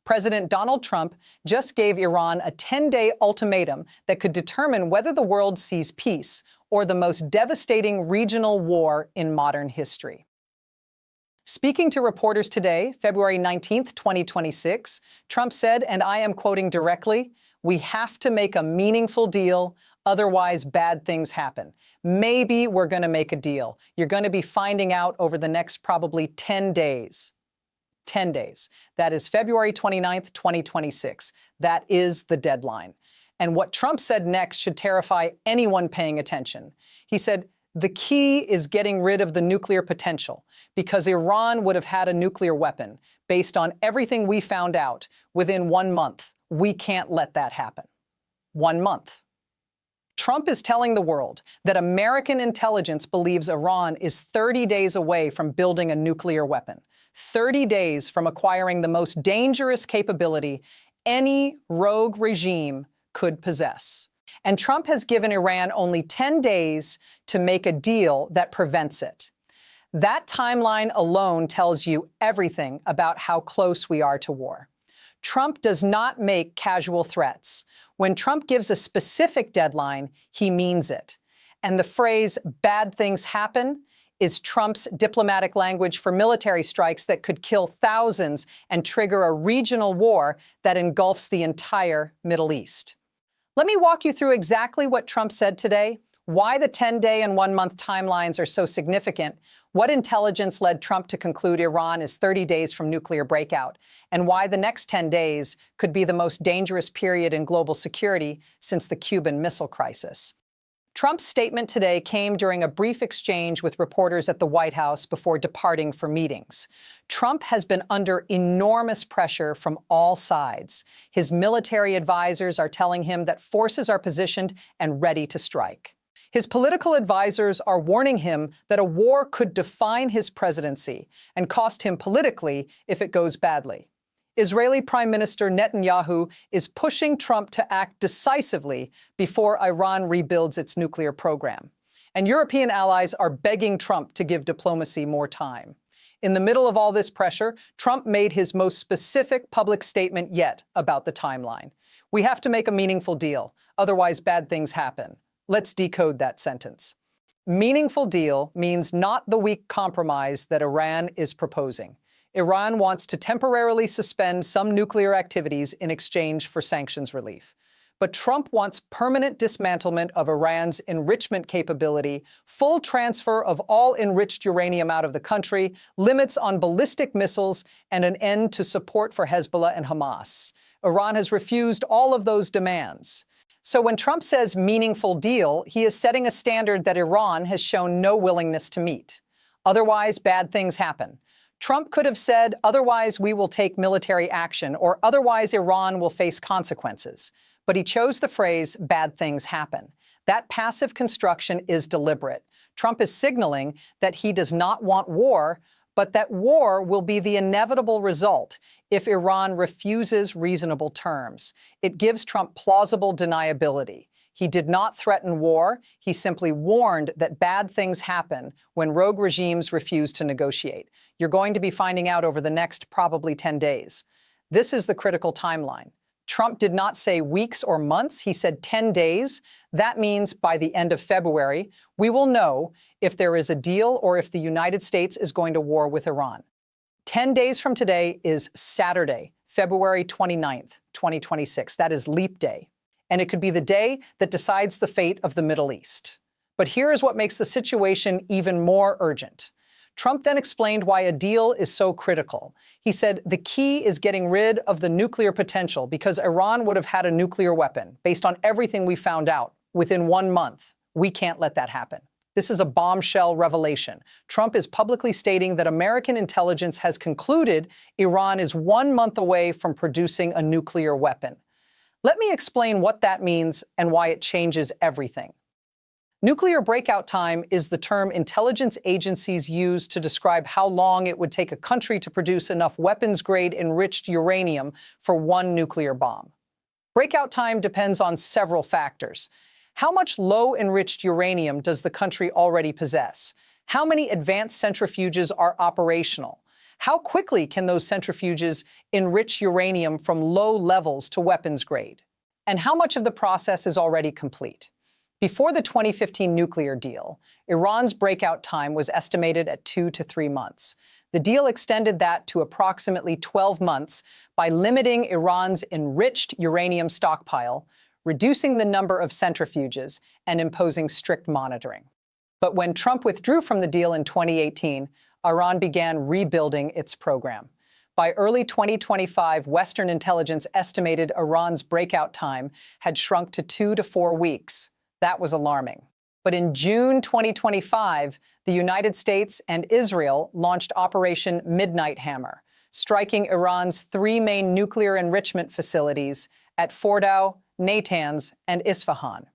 President Donald Trump just gave Iran a 10-day ultimatum that could determine whether the world sees peace or the most devastating regional war in modern history. Speaking to reporters today, February 19, 2026, Trump said, and I am quoting directly, "We have to make a meaningful deal, otherwise bad things happen. Maybe we're going to make a deal. You're going to be finding out over the next probably 10 days. 10 days. That is February 29th, 2026. That is the deadline." And what Trump said next should terrify anyone paying attention. He said, "The key is getting rid of the nuclear potential, because Iran would have had a nuclear weapon based on everything we found out within 1 month. We can't let that happen." 1 month. Trump is telling the world that American intelligence believes Iran is 30 days away from building a nuclear weapon, 30 days from acquiring the most dangerous capability any rogue regime could possess. And Trump has given Iran only 10 days to make a deal that prevents it. That timeline alone tells you everything about how close we are to war. Trump does not make casual threats. When Trump gives a specific deadline, he means it. And the phrase "bad things happen" is Trump's diplomatic language for military strikes that could kill thousands and trigger a regional war that engulfs the entire Middle East. Let me walk you through exactly what Trump said today, why the 10-day and 1-month timelines are so significant, what intelligence led Trump to conclude Iran is 30 days from nuclear breakout, and why the next 10 days could be the most dangerous period in global security since the Cuban Missile Crisis. Trump's statement today came during a brief exchange with reporters at the White House before departing for meetings. Trump has been under enormous pressure from all sides. His military advisors are telling him that forces are positioned and ready to strike. His political advisors are warning him that a war could define his presidency and cost him politically if it goes badly. Israeli Prime Minister Netanyahu is pushing Trump to act decisively before Iran rebuilds its nuclear program. And European allies are begging Trump to give diplomacy more time. In the middle of all this pressure, Trump made his most specific public statement yet about the timeline. "We have to make a meaningful deal, otherwise bad things happen." Let's decode that sentence. Meaningful deal means not the weak compromise that Iran is proposing. Iran wants to temporarily suspend some nuclear activities in exchange for sanctions relief. But Trump wants permanent dismantlement of Iran's enrichment capability, full transfer of all enriched uranium out of the country, limits on ballistic missiles, and an end to support for Hezbollah and Hamas. Iran has refused all of those demands. So when Trump says meaningful deal, he is setting a standard that Iran has shown no willingness to meet. Otherwise, bad things happen. Trump could have said, "Otherwise, we will take military action," or "Otherwise, Iran will face consequences." But he chose the phrase, "bad things happen." That passive construction is deliberate. Trump is signaling that he does not want war, but that war will be the inevitable result if Iran refuses reasonable terms. It gives Trump plausible deniability. He did not threaten war. He simply warned that bad things happen when rogue regimes refuse to negotiate. You're going to be finding out over the next probably 10 days. This is the critical timeline. Trump did not say weeks or months. He said 10 days. That means by the end of February, we will know if there is a deal or if the United States is going to war with Iran. 10 days from today is Saturday, February 29th, 2026. That is Leap Day. And it could be the day that decides the fate of the Middle East. But here is what makes the situation even more urgent. Trump then explained why a deal is so critical. He said the key is getting rid of the nuclear potential because Iran would have had a nuclear weapon based on everything we found out within 1 month. We can't let that happen. This is a bombshell revelation. Trump is publicly stating that American intelligence has concluded Iran is 1 month away from producing a nuclear weapon. Let me explain what that means and why it changes everything. Nuclear breakout time is the term intelligence agencies use to describe how long it would take a country to produce enough weapons-grade enriched uranium for one nuclear bomb. Breakout time depends on several factors. How much low-enriched uranium does the country already possess? How many advanced centrifuges are operational? How quickly can those centrifuges enrich uranium from low levels to weapons grade? And how much of the process is already complete? Before the 2015 nuclear deal, Iran's breakout time was estimated at 2 to 3 months. The deal extended that to approximately 12 months by limiting Iran's enriched uranium stockpile, reducing the number of centrifuges, and imposing strict monitoring. But when Trump withdrew from the deal in 2018, Iran began rebuilding its program. By early 2025, Western intelligence estimated Iran's breakout time had shrunk to 2 to 4 weeks. That was alarming. But in June 2025, the United States and Israel launched Operation Midnight Hammer, striking Iran's 3 main nuclear enrichment facilities at Fordow, Natanz, and Isfahan.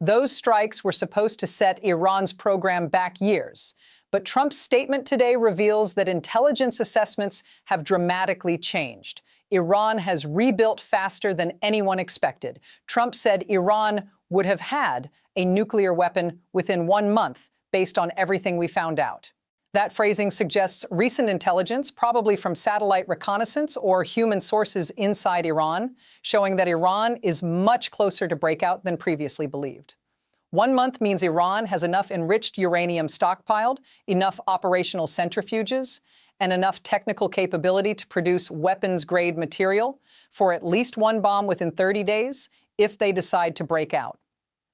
Those strikes were supposed to set Iran's program back years, but Trump's statement today reveals that intelligence assessments have dramatically changed. Iran has rebuilt faster than anyone expected. Trump said Iran would have had a nuclear weapon within 1 month, based on everything we found out. That phrasing suggests recent intelligence, probably from satellite reconnaissance or human sources inside Iran, showing that Iran is much closer to breakout than previously believed. 1 month means Iran has enough enriched uranium stockpiled, enough operational centrifuges, and enough technical capability to produce weapons-grade material for at least 1 bomb within 30 days if they decide to break out.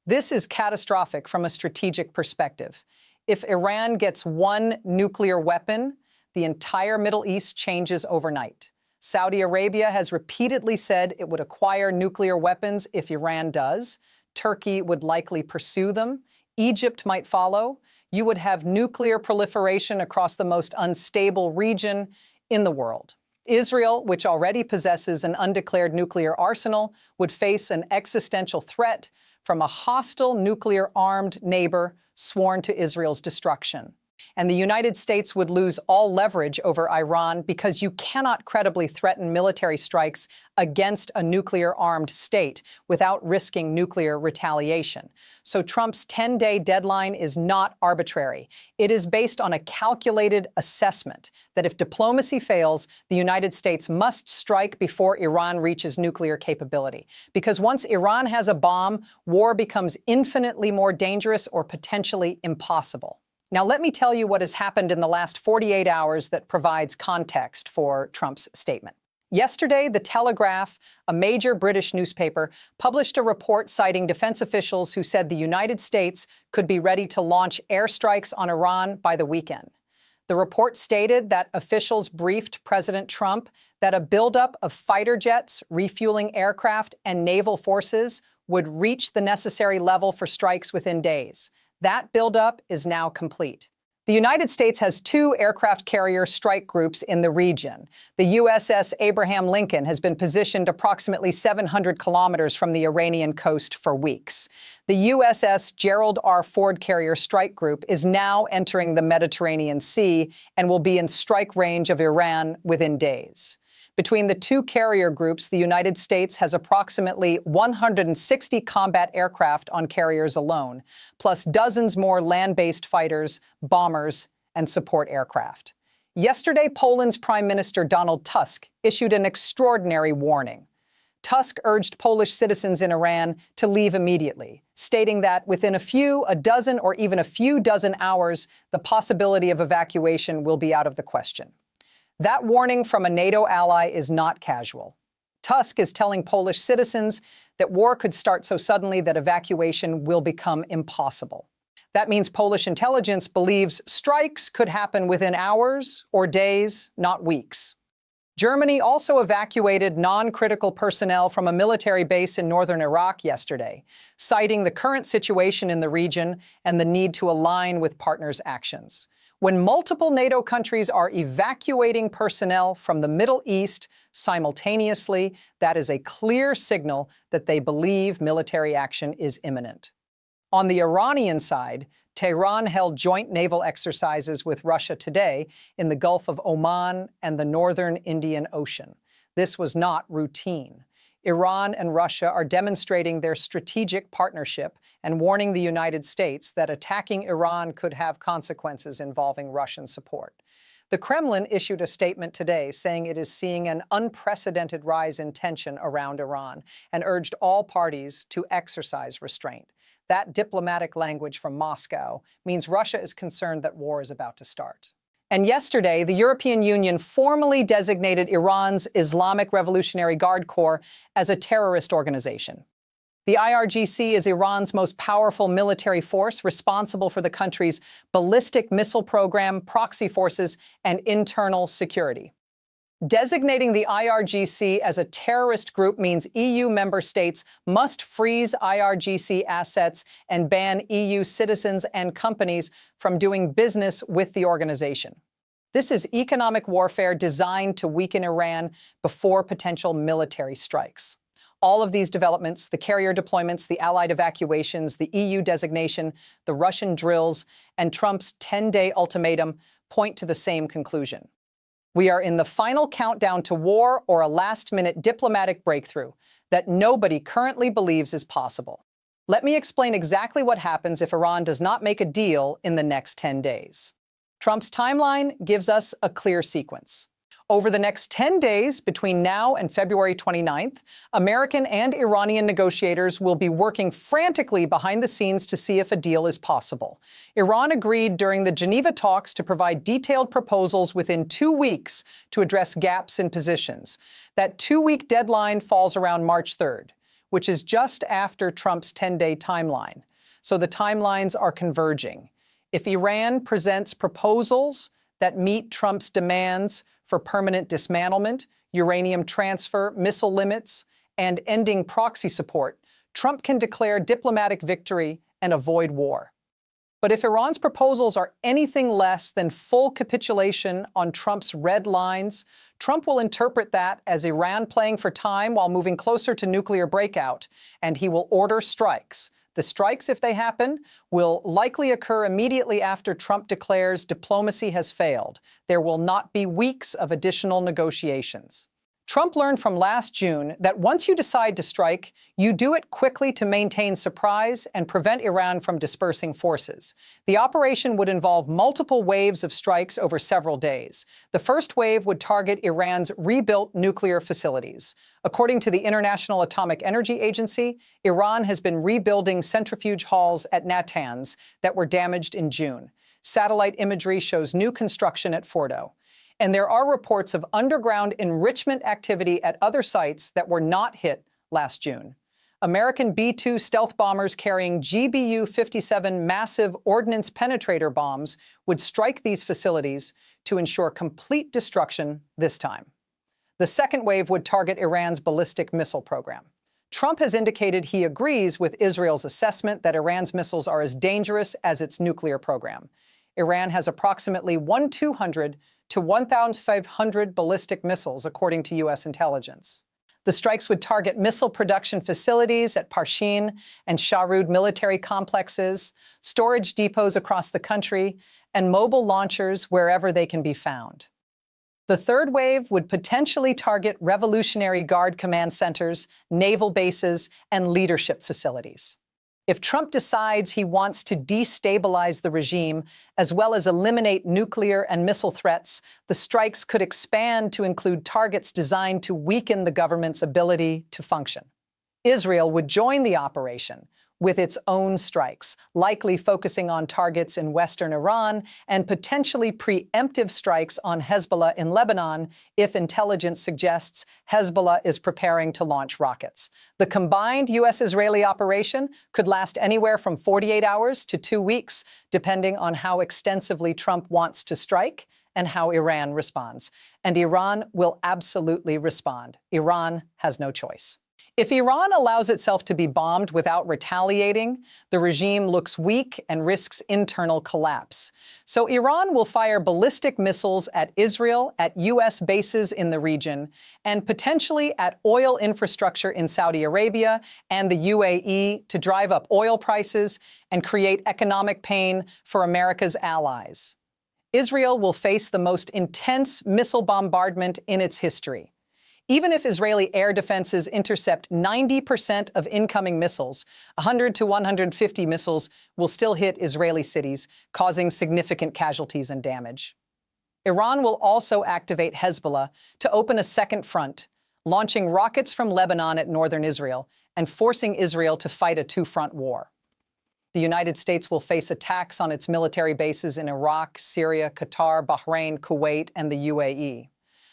This is catastrophic from a strategic perspective. If Iran gets 1 nuclear weapon, the entire Middle East changes overnight. Saudi Arabia has repeatedly said it would acquire nuclear weapons if Iran does. Turkey would likely pursue them. Egypt might follow. You would have nuclear proliferation across the most unstable region in the world. Israel, which already possesses an undeclared nuclear arsenal, would face an existential threat from a hostile nuclear-armed neighbor sworn to Israel's destruction. And the United States would lose all leverage over Iran because you cannot credibly threaten military strikes against a nuclear-armed state without risking nuclear retaliation. So Trump's 10-day deadline is not arbitrary. It is based on a calculated assessment that if diplomacy fails, the United States must strike before Iran reaches nuclear capability. Because once Iran has a bomb, war becomes infinitely more dangerous or potentially impossible. Now, let me tell you what has happened in the last 48 hours that provides context for Trump's statement. Yesterday, the Telegraph, a major British newspaper, published a report citing defense officials who said the United States could be ready to launch airstrikes on Iran by the weekend. The report stated that officials briefed President Trump that a buildup of fighter jets, refueling aircraft, and naval forces would reach the necessary level for strikes within days. That buildup is now complete. The United States has 2 aircraft carrier strike groups in the region. The USS Abraham Lincoln has been positioned approximately 700 kilometers from the Iranian coast for weeks. The USS Gerald R Ford carrier strike group is now entering the Mediterranean Sea and will be in strike range of Iran within days. Between the 2 carrier groups, the United States has approximately 160 combat aircraft on carriers alone, plus dozens more land-based fighters, bombers, and support aircraft. Yesterday, Poland's Prime Minister Donald Tusk issued an extraordinary warning. Tusk urged Polish citizens in Iran to leave immediately, stating that within a dozen, or even a few dozen hours, the possibility of evacuation will be out of the question. That warning from a NATO ally is not casual. Tusk is telling Polish citizens that war could start so suddenly that evacuation will become impossible. That means Polish intelligence believes strikes could happen within hours or days, not weeks. Germany also evacuated non-critical personnel from a military base in northern Iraq yesterday, citing the current situation in the region and the need to align with partners' actions. When multiple NATO countries are evacuating personnel from the Middle East simultaneously, that is a clear signal that they believe military action is imminent. On the Iranian side, Tehran held joint naval exercises with Russia today in the Gulf of Oman and the northern Indian Ocean. This was not routine. Iran and Russia are demonstrating their strategic partnership and warning the United States that attacking Iran could have consequences involving Russian support. The Kremlin issued a statement today saying it is seeing an unprecedented rise in tension around Iran and urged all parties to exercise restraint. That diplomatic language from Moscow means Russia is concerned that war is about to start. And yesterday, the European Union formally designated Iran's Islamic Revolutionary Guard Corps as a terrorist organization. The IRGC is Iran's most powerful military force, responsible for the country's ballistic missile program, proxy forces, and internal security. Designating the IRGC as a terrorist group means EU member states must freeze IRGC assets and ban EU citizens and companies from doing business with the organization. This is economic warfare designed to weaken Iran before potential military strikes. All of these developments, the carrier deployments, the Allied evacuations, the EU designation, the Russian drills, and Trump's 10-day ultimatum point to the same conclusion. We are in the final countdown to war or a last-minute diplomatic breakthrough that nobody currently believes is possible. Let me explain exactly what happens if Iran does not make a deal in the next 10 days. Trump's timeline gives us a clear sequence. Over the next 10 days, between now and February 29th, American and Iranian negotiators will be working frantically behind the scenes to see if a deal is possible. Iran agreed during the Geneva talks to provide detailed proposals within 2 weeks to address gaps in positions. That 2-week deadline falls around March 3rd, which is just after Trump's 10-day timeline. So the timelines are converging. If Iran presents proposals that meet Trump's demands for permanent dismantlement, uranium transfer, missile limits, and ending proxy support, Trump can declare diplomatic victory and avoid war. But if Iran's proposals are anything less than full capitulation on Trump's red lines, Trump will interpret that as Iran playing for time while moving closer to nuclear breakout, and he will order strikes. The strikes, if they happen, will likely occur immediately after Trump declares diplomacy has failed. There will not be weeks of additional negotiations. Trump learned from last June that once you decide to strike, you do it quickly to maintain surprise and prevent Iran from dispersing forces. The operation would involve multiple waves of strikes over several days. The first wave would target Iran's rebuilt nuclear facilities. According to the International Atomic Energy Agency, Iran has been rebuilding centrifuge halls at Natanz that were damaged in June. Satellite imagery shows new construction at Fordo. And there are reports of underground enrichment activity at other sites that were not hit last June. American B-2 stealth bombers carrying GBU-57 massive ordnance penetrator bombs would strike these facilities to ensure complete destruction this time. The second wave would target Iran's ballistic missile program. Trump has indicated he agrees with Israel's assessment that Iran's missiles are as dangerous as its nuclear program. Iran has approximately 1,200 to 1,500 ballistic missiles, according to U.S. intelligence. The strikes would target missile production facilities at Parshin and Shahrud military complexes, storage depots across the country, and mobile launchers wherever they can be found. The third wave would potentially target Revolutionary Guard command centers, naval bases, and leadership facilities. If Trump decides he wants to destabilize the regime, as well as eliminate nuclear and missile threats, the strikes could expand to include targets designed to weaken the government's ability to function. Israel would join the operation with its own strikes, likely focusing on targets in western Iran and potentially preemptive strikes on Hezbollah in Lebanon if intelligence suggests Hezbollah is preparing to launch rockets. The combined U.S.-Israeli operation could last anywhere from 48 hours to 2 weeks, depending on how extensively Trump wants to strike and how Iran responds. And Iran will absolutely respond. Iran has no choice. If Iran allows itself to be bombed without retaliating, the regime looks weak and risks internal collapse. So Iran will fire ballistic missiles at Israel, at U.S. bases in the region, and potentially at oil infrastructure in Saudi Arabia and the UAE to drive up oil prices and create economic pain for America's allies. Israel will face the most intense missile bombardment in its history. Even if Israeli air defenses intercept 90% of incoming missiles, 100 to 150 missiles will still hit Israeli cities, causing significant casualties and damage. Iran will also activate Hezbollah to open a second front, launching rockets from Lebanon at northern Israel and forcing Israel to fight a two-front war. The United States will face attacks on its military bases in Iraq, Syria, Qatar, Bahrain, Kuwait, and the UAE.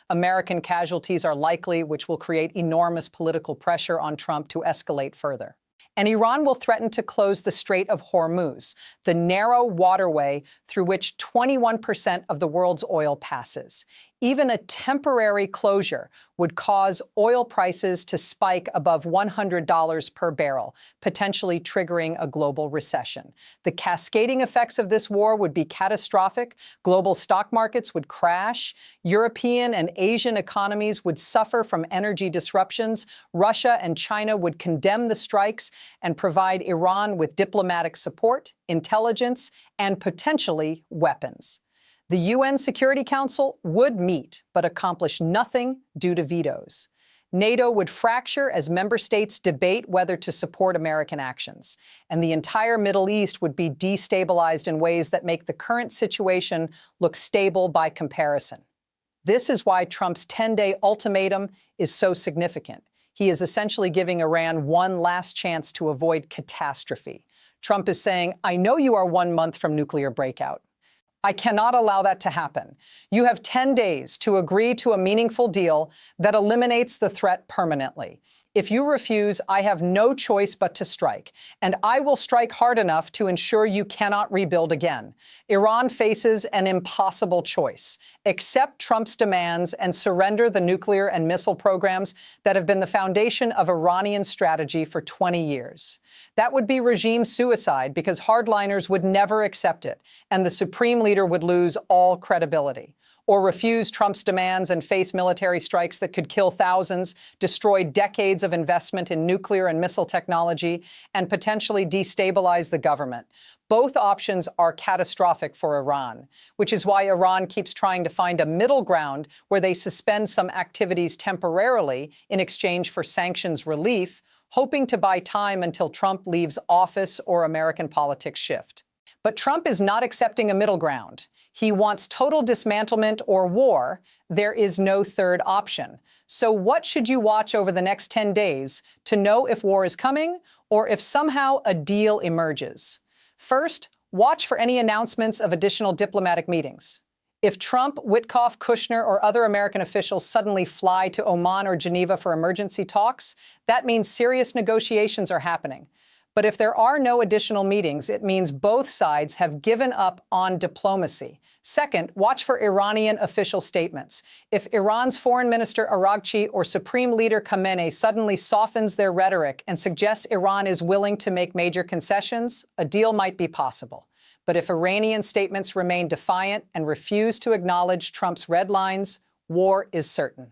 American casualties are likely, which will create enormous political pressure on Trump to escalate further. And Iran will threaten to close the Strait of Hormuz, the narrow waterway through which 21% of the world's oil passes. Even a temporary closure would cause oil prices to spike above $100 per barrel, potentially triggering a global recession. The cascading effects of this war would be catastrophic. Global stock markets would crash. European and Asian economies would suffer from energy disruptions. Russia and China would condemn the strikes and provide Iran with diplomatic support, intelligence, and potentially weapons. The UN Security Council would meet, but accomplish nothing due to vetoes. NATO would fracture as member states debate whether to support American actions. And the entire Middle East would be destabilized in ways that make the current situation look stable by comparison. This is why Trump's 10-day ultimatum is so significant. He is essentially giving Iran one last chance to avoid catastrophe. Trump is saying, I know you are 1 month from nuclear breakout. I cannot allow that to happen. You have 10 days to agree to a meaningful deal that eliminates the threat permanently. If you refuse, I have no choice but to strike, and I will strike hard enough to ensure you cannot rebuild again. Iran faces an impossible choice: accept Trump's demands and surrender the nuclear and missile programs that have been the foundation of Iranian strategy for 20 years. That would be regime suicide because hardliners would never accept it, and the supreme leader would lose all credibility. Or refuse Trump's demands and face military strikes that could kill thousands, destroy decades of investment in nuclear and missile technology, and potentially destabilize the government. Both options are catastrophic for Iran, which is why Iran keeps trying to find a middle ground where they suspend some activities temporarily in exchange for sanctions relief, hoping to buy time until Trump leaves office or American politics shift. But Trump is not accepting a middle ground. He wants total dismantlement or war. There is no third option. So what should you watch over the next 10 days to know if war is coming or if somehow a deal emerges? First, watch for any announcements of additional diplomatic meetings. If Trump, Witkoff, Kushner, or other American officials suddenly fly to Oman or Geneva for emergency talks, that means serious negotiations are happening. But if there are no additional meetings, it means both sides have given up on diplomacy. Second, watch for Iranian official statements. If Iran's Foreign Minister IRGC or Supreme Leader Khamenei suddenly softens their rhetoric and suggests Iran is willing to make major concessions, a deal might be possible. But if Iranian statements remain defiant and refuse to acknowledge Trump's red lines, war is certain.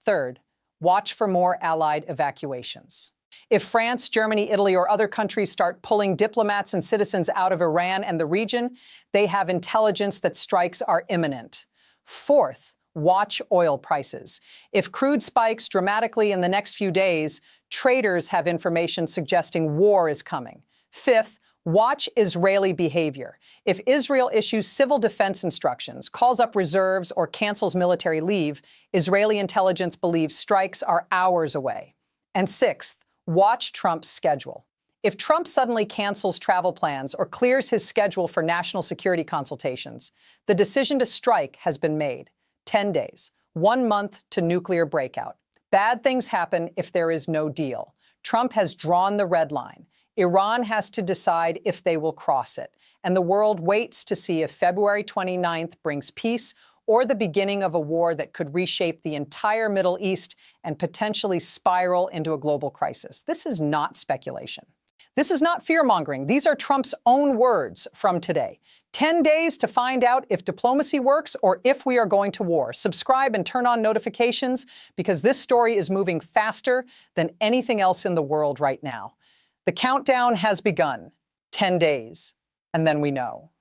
Third, watch for more allied evacuations. If France, Germany, Italy, or other countries start pulling diplomats and citizens out of Iran and the region, they have intelligence that strikes are imminent. Fourth, watch oil prices. If crude spikes dramatically in the next few days, traders have information suggesting war is coming. Fifth, watch Israeli behavior. If Israel issues civil defense instructions, calls up reserves, or cancels military leave, Israeli intelligence believes strikes are hours away. And sixth, watch Trump's schedule. If Trump suddenly cancels travel plans or clears his schedule for national security consultations, the decision to strike has been made. 10 days, 1 month to nuclear breakout. Bad things happen if there is no deal. Trump has drawn the red line. Iran has to decide if they will cross it. And the world waits to see if February 29th brings peace or the beginning of a war that could reshape the entire Middle East and potentially spiral into a global crisis. This is not speculation. This is not fear-mongering. These are Trump's own words from today. 10 days to find out if diplomacy works or if we are going to war. Subscribe and turn on notifications because this story is moving faster than anything else in the world right now. The countdown has begun. 10 days. And then we know.